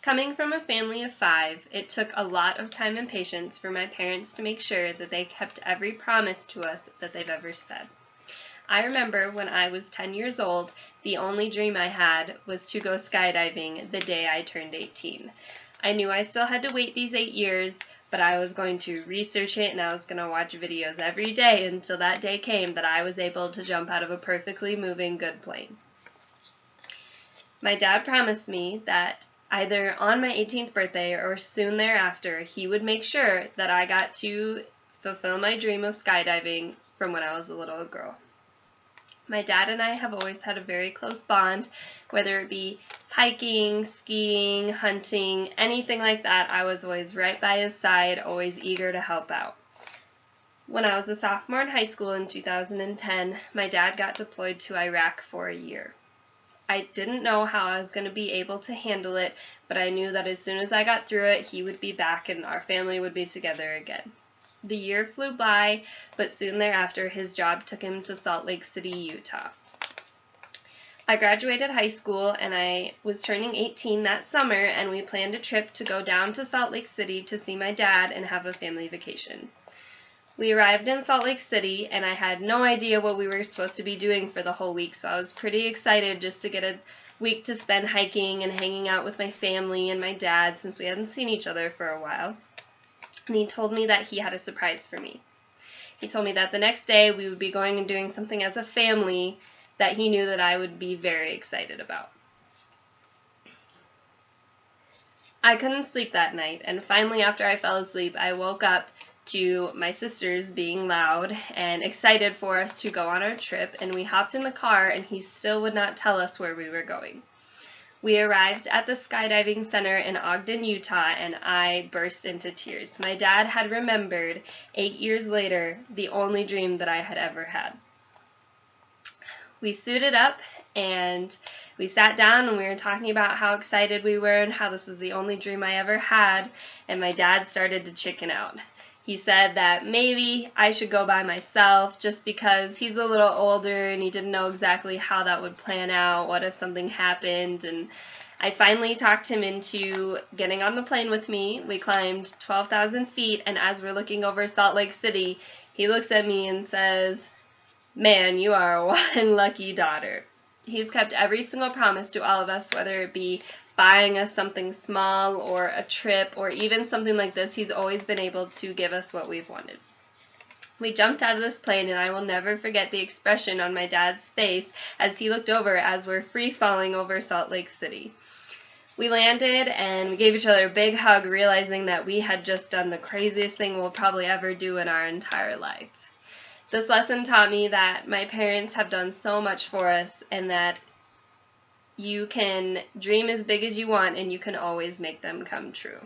Coming from a family of 5, it took a lot of time and patience for my parents to make sure that they kept every promise to us that they've ever said. I remember when I was 10 years old, the only dream I had was to go skydiving the day I turned 18. I knew I still had to wait these 8 years, but I was going to research it and I was going to watch videos every day until that day came that I was able to jump out of a perfectly moving good plane. My dad promised me that either on my 18th birthday or soon thereafter, he would make sure that I got to fulfill my dream of skydiving from when I was a little girl. My dad and I have always had a very close bond, whether it be hiking, skiing, hunting, anything like that. I was always right by his side, always eager to help out. When I was a sophomore in high school in 2010, my dad got deployed to Iraq for a year. I didn't know how I was going to be able to handle it, but I knew that as soon as I got through it, he would be back and our family would be together again. The year flew by, but soon thereafter, his job took him to Salt Lake City, Utah. I graduated high school and I was turning 18 that summer, and we planned a trip to go down to Salt Lake City to see my dad and have a family vacation. We arrived in Salt Lake City, and I had no idea what we were supposed to be doing for the whole week, so I was pretty excited just to get a week to spend hiking and hanging out with my family and my dad since we hadn't seen each other for a while. And he told me that he had a surprise for me. He told me that the next day we would be going and doing something as a family that he knew that I would be very excited about. I couldn't sleep that night, and finally after I fell asleep, I woke up to my sisters being loud and excited for us to go on our trip, and we hopped in the car and he still would not tell us where we were going. We arrived at the skydiving center in Ogden, Utah, and I burst into tears. My dad had remembered 8 years later the only dream that I had ever had. We suited up and we sat down and we were talking about how excited we were and how this was the only dream I ever had, and my dad started to chicken out. He said that maybe I should go by myself just because he's a little older and he didn't know exactly how that would plan out, what if something happened, and I finally talked him into getting on the plane with me. We climbed 12,000 feet, and as we're looking over Salt Lake City, he looks at me and says, "Man, you are one lucky daughter." He's kept every single promise to all of us, whether it be buying us something small or a trip or even something like this. He's always been able to give us what we've wanted. We jumped out of this plane, and I will never forget the expression on my dad's face as he looked over as we're free falling over Salt Lake City. We landed and we gave each other a big hug, realizing that we had just done the craziest thing we'll probably ever do in our entire life. This lesson taught me that my parents have done so much for us, and that you can dream as big as you want and you can always make them come true.